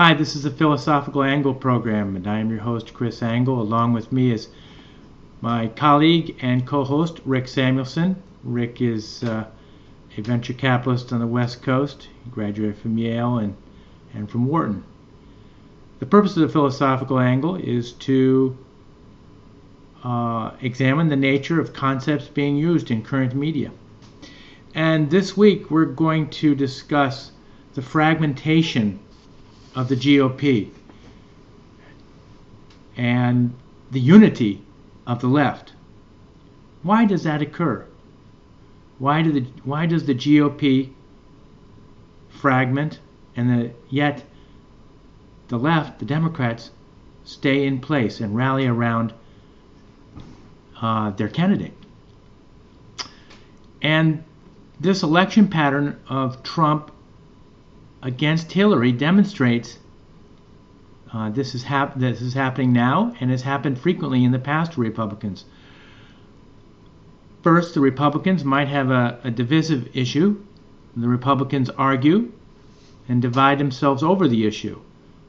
Hi, this is the Philosophical Angle program, and I am your host, Chris Angle. Along with me is my colleague and co-host, Rick Samuelson. Rick is a venture capitalist on the West Coast. He graduated from Yale and from Wharton. The purpose of the Philosophical Angle is to examine the nature of concepts being used in current media. And this week we're going to discuss the fragmentation of the GOP and the unity of the left. Why does that occur? Why does the GOP fragment and yet the left, the Democrats, stay in place and rally around their candidate? And this election pattern of Trump against Hillary demonstrates this is happening now and has happened frequently in the past to Republicans. First, the Republicans might have a divisive issue. The Republicans argue and divide themselves over the issue.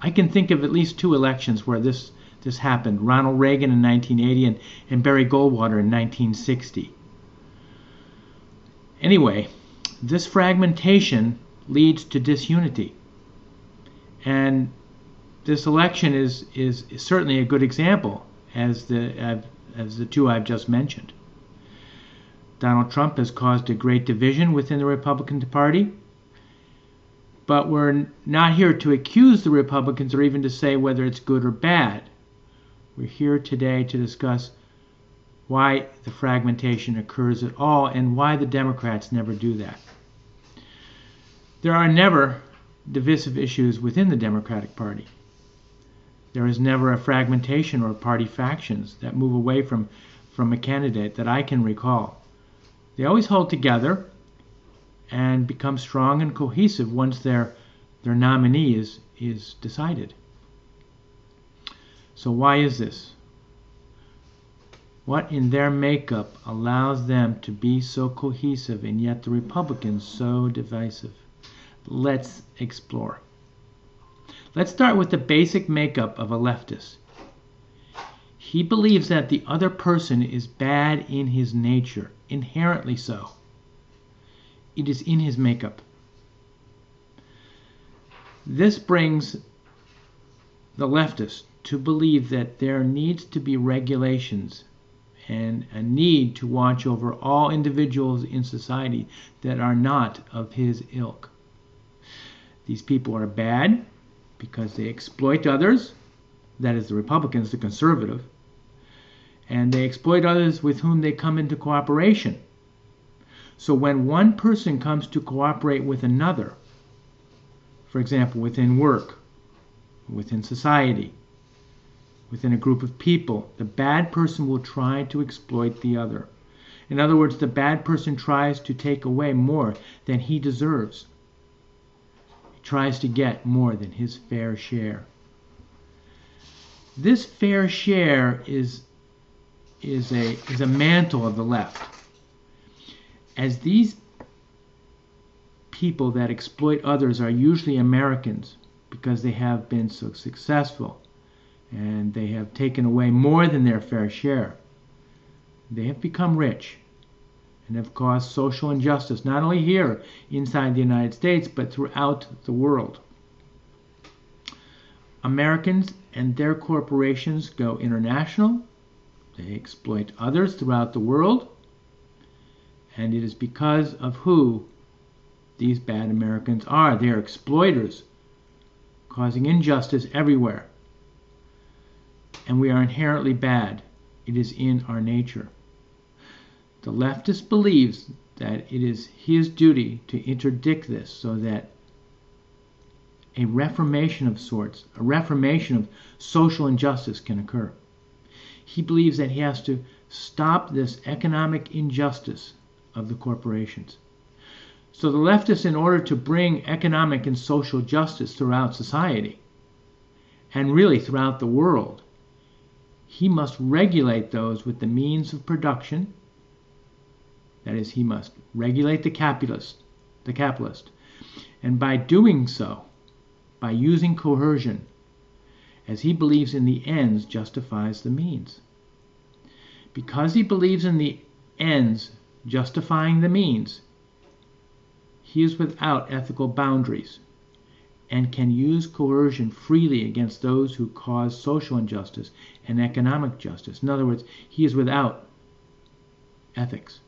I can think of at least two elections where this happened. Ronald Reagan in 1980 and Barry Goldwater in 1960. Anyway, this fragmentation leads to disunity. And this election is certainly a good example, as the two I've just mentioned. Donald Trump has caused a great division within the Republican Party, but we're not here to accuse the Republicans or even to say whether it's good or bad. We're here today to discuss why the fragmentation occurs at all and why the Democrats never do that. There are never divisive issues within the Democratic Party. There is never a fragmentation or party factions that move away from a candidate that I can recall. They always hold together and become strong and cohesive once their nominee is decided. So why is this? What in their makeup allows them to be so cohesive and yet the Republicans so divisive? Let's explore. Let's start with the basic makeup of a leftist. He believes that the other person is bad in his nature, inherently so. It is in his makeup. This brings the leftist to believe that there needs to be regulations and a need to watch over all individuals in society that are not of his ilk. These people are bad because they exploit others, that is the Republicans, the conservative, and they exploit others with whom they come into cooperation. So when one person comes to cooperate with another, for example, within work, within society, within a group of people, the bad person will try to exploit the other. In other words, the bad person tries to take away more than he deserves. Tries to get more than his fair share. This fair share is a mantle of the left. As these people that exploit others are usually Americans because they have been so successful and they have taken away more than their fair share, they have become rich and have caused social injustice, not only here inside the United States, but throughout the world. Americans and their corporations go international. They exploit others throughout the world. And it is because of who these bad Americans are. They are exploiters, causing injustice everywhere. And we are inherently bad. It is in our nature. The leftist believes that it is his duty to interdict this so that a reformation of sorts, a reformation of social injustice can occur. He believes that he has to stop this economic injustice of the corporations. So the leftists, in order to bring economic and social justice throughout society, and really throughout the world, he must regulate those with the means of production. That is, he must regulate the capitalist. And by doing so, by using coercion, as he believes in the ends justifies the means. Because he believes in the ends justifying the means, he is without ethical boundaries and can use coercion freely against those who cause social injustice and economic justice. In other words, he is without ethics.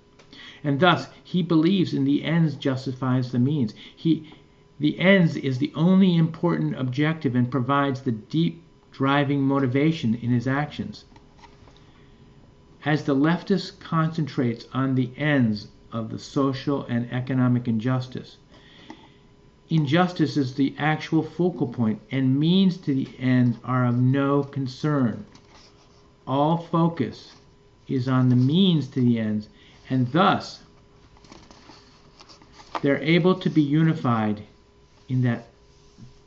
And thus, he believes in the ends justifies the means. The ends is the only important objective and provides the deep driving motivation in his actions. As the leftist concentrates on the ends of the social and economic injustice, injustice is the actual focal point, and means to the end are of no concern. All focus is on the means to the ends, and thus they're able to be unified in that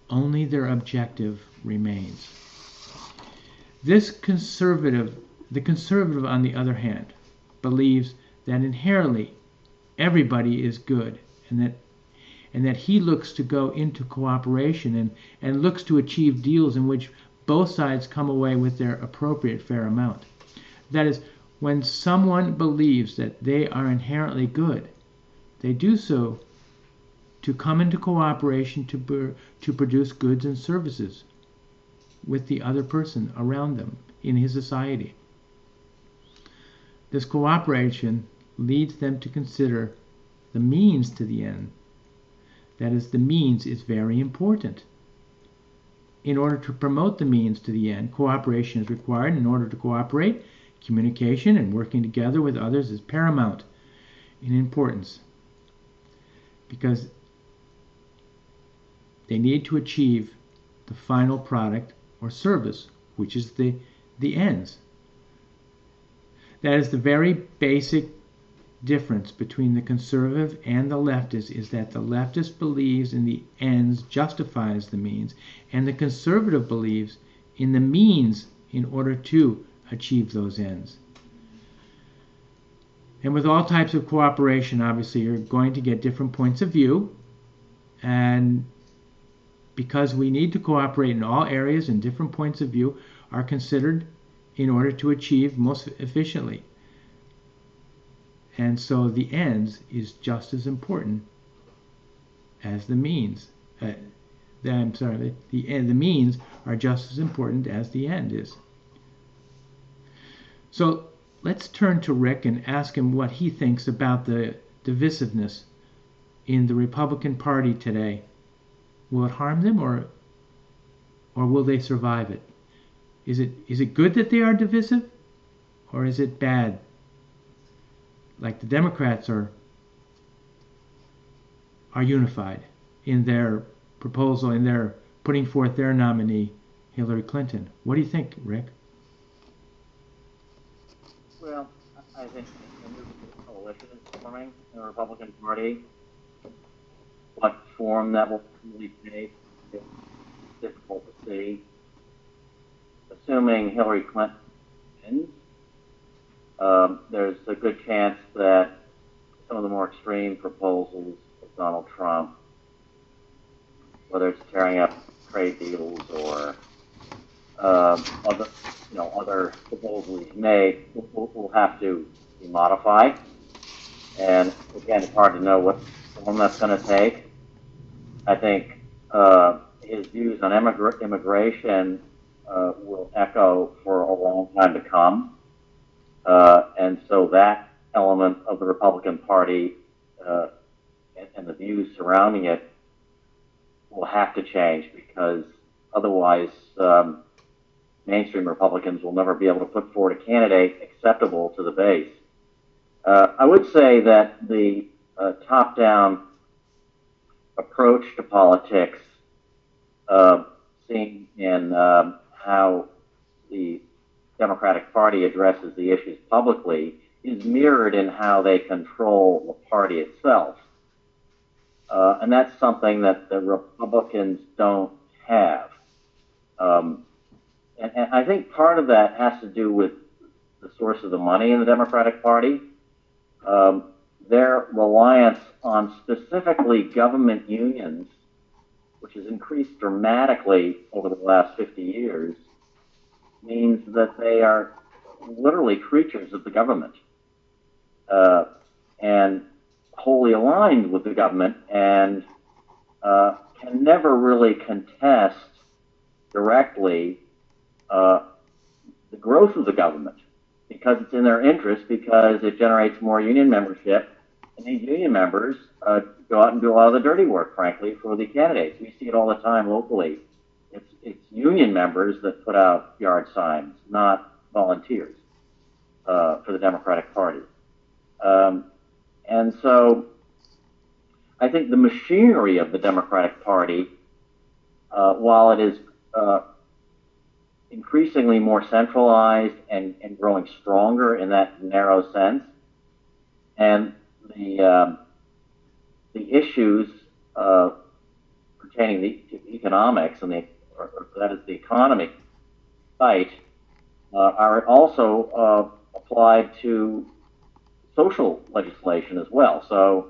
only their objective remains. The conservative, on the other hand, believes that inherently everybody is good, and that he looks to go into cooperation and looks to achieve deals in which both sides come away with their appropriate fair amount. That is, when someone believes that they are inherently good, they do so to come into cooperation to produce goods and services with the other person around them in his society. This cooperation leads them to consider the means to the end. That is, the means is very important. In order to promote the means to the end, cooperation is required. In order to cooperate, communication and working together with others is paramount in importance, because they need to achieve the final product or service, which is the ends. That is, the very basic difference between the conservative and the leftist is that the leftist believes in the ends justifies the means, and the conservative believes in the means in order to achieve those ends. And with all types of cooperation, obviously, you're going to get different points of view, and because we need to cooperate in all areas, and different points of view are considered in order to achieve most efficiently. And so the ends is just as important as the means. The means are just as important as the end is. So let's turn to Rick and ask him what he thinks about the divisiveness in the Republican Party today. Will it harm them, or will they survive it? Is it good that they are divisive, or is it bad? Like the Democrats are unified in their proposal, in their putting forth their nominee, Hillary Clinton. What do you think, Rick? Well, I think a new coalition is forming in the Republican Party. What form that will really take is difficult to see. Assuming Hillary Clinton wins, there's a good chance that some of the more extreme proposals of Donald Trump, whether it's tearing up trade deals or other proposals he's made, will have to be modified. And again, it's hard to know what form that's going to take. I think his views on immigration will echo for a long time to come. And so that element of the Republican Party and the views surrounding it will have to change, because otherwise mainstream Republicans will never be able to put forward a candidate acceptable to the base. I would say that the top-down approach to politics, seen in how the Democratic Party addresses the issues publicly, is mirrored in how they control the party itself. And that's something that the Republicans don't have. And I think part of that has to do with the source of the money in the Democratic Party. Their reliance on specifically government unions which has increased dramatically over the last 50 years, means that they are literally creatures of the government and wholly aligned with the government and can never really contest directly the growth of the government because it's in their interest, because it generates more union membership, and these union members go out and do a lot of the dirty work, frankly, for the candidates. We see it all the time locally. It's union members that put out yard signs, not volunteers for the Democratic Party. And so I think the machinery of the Democratic Party, while it is increasingly more centralized and growing stronger in that narrow sense, and the issues pertaining to economics and that is the economy site are also applied to social legislation as well. So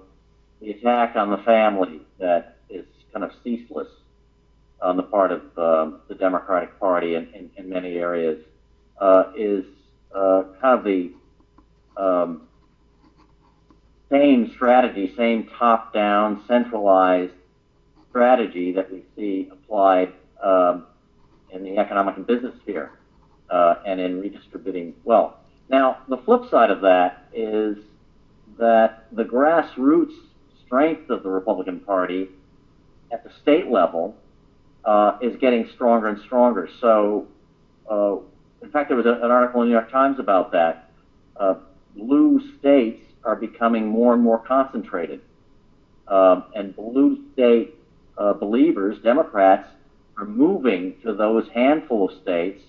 the attack on the family that is kind of ceaseless on the part of the Democratic Party in many areas is kind of the same strategy, same top-down, centralized strategy that we see applied in the economic and business sphere and in redistributing wealth. Now, the flip side of that is that the grassroots strength of the Republican Party at the state level is getting stronger and stronger. So, in fact, there was an article in the New York Times about that. Blue states are becoming more and more concentrated. And blue state believers, Democrats, are moving to those handful of states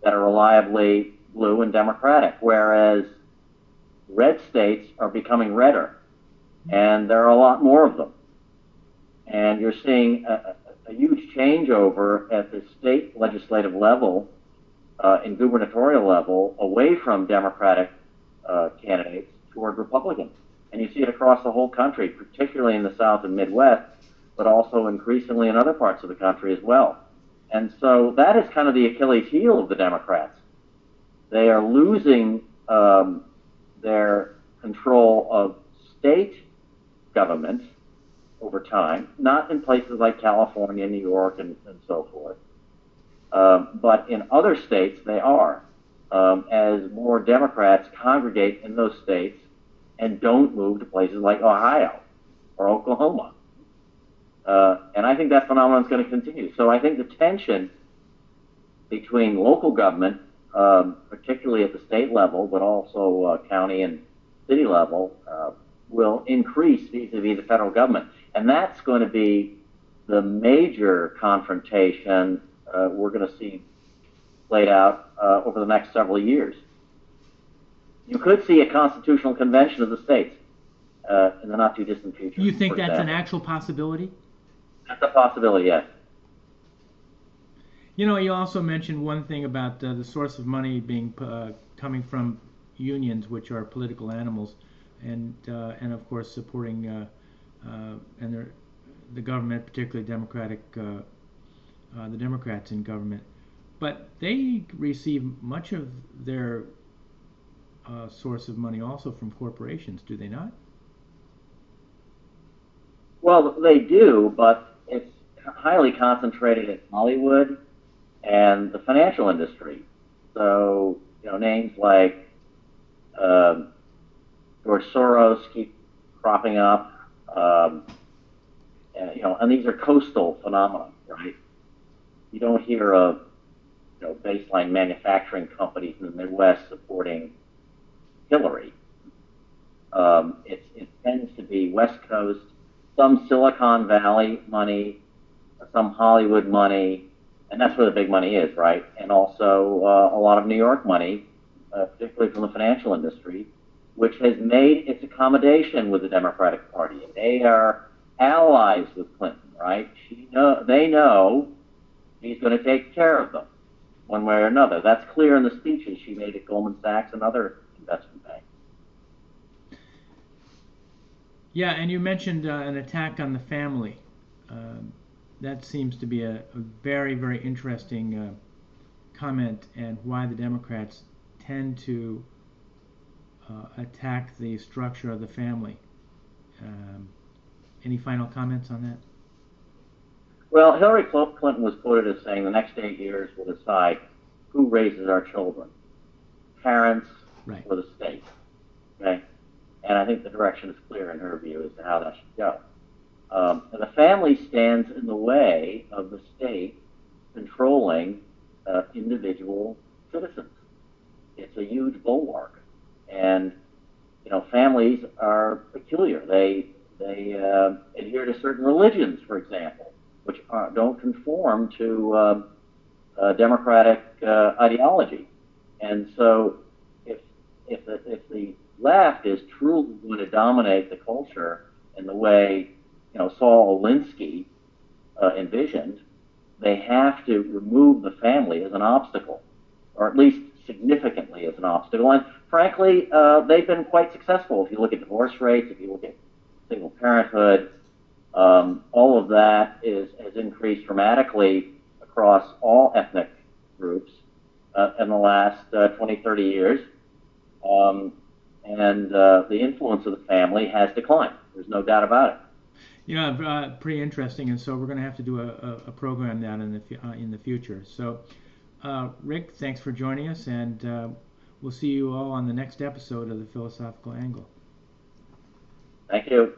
that are reliably blue and Democratic, whereas red states are becoming redder. And there are a lot more of them. And you're seeing a huge changeover at the state legislative level, and gubernatorial level, away from Democratic candidates toward Republicans. And you see it across the whole country, particularly in the South and Midwest, but also increasingly in other parts of the country as well. And so that is kind of the Achilles heel of the Democrats. They are losing their control of state government over time, not in places like California, New York, and so forth, but in other states they are, as more Democrats congregate in those states and don't move to places like Ohio or Oklahoma. And I think that phenomenon is going to continue. So I think the tension between local government, particularly at the state level, but also county and city level, will increase vis-a-vis the federal government. And that's going to be the major confrontation we're going to see played out over the next several years. You could see a constitutional convention of the states in the not too distant future. You think that's an actual possibility? That's a possibility, yes. You know, you also mentioned one thing about the source of money being coming from unions, which are political animals, and of course supporting the government, particularly the Democrats in government. But they receive much of their source of money also from corporations, do they not? Well, they do, but it's highly concentrated in Hollywood and the financial industry. So, names like George Soros keep cropping up, and these are coastal phenomena, right? You don't hear of baseline manufacturing companies in the Midwest supporting Hillary. It tends to be West Coast, some Silicon Valley money, some Hollywood money, and that's where the big money is, right? And also a lot of New York money, particularly from the financial industry, which has made its accommodation with the Democratic Party. They are allies with Clinton, right? They know he's going to take care of them one way or another. That's clear in the speeches she made at Goldman Sachs and other investment banks. Yeah, and you mentioned an attack on the family. that seems to be a very, very interesting comment, and why the Democrats tend to attack the structure of the family. Any final comments on that? Well, Hillary Clinton was quoted as saying the next 8 years will decide who raises our children, parents Right. or the state. Okay? And I think the direction is clear in her view as to how that should go. And the family stands in the way of the state controlling individual citizens. It's a huge bulwark. And, families are peculiar. They adhere to certain religions, for example, which don't conform to democratic ideology. And so if the left is truly going to dominate the culture in the way Saul Alinsky envisioned, they have to remove the family as an obstacle, or at least significantly as an obstacle. And frankly, they've been quite successful. If you look at divorce rates, if you look at single parenthood, all of that has increased dramatically across all ethnic groups in the last 20, 30 years. And the influence of the family has declined. There's no doubt about it. Pretty interesting, and so we're going to have to do a program that in the future. So, Rick, thanks for joining us, and we'll see you all on the next episode of the Philosophical Angle. Thank you.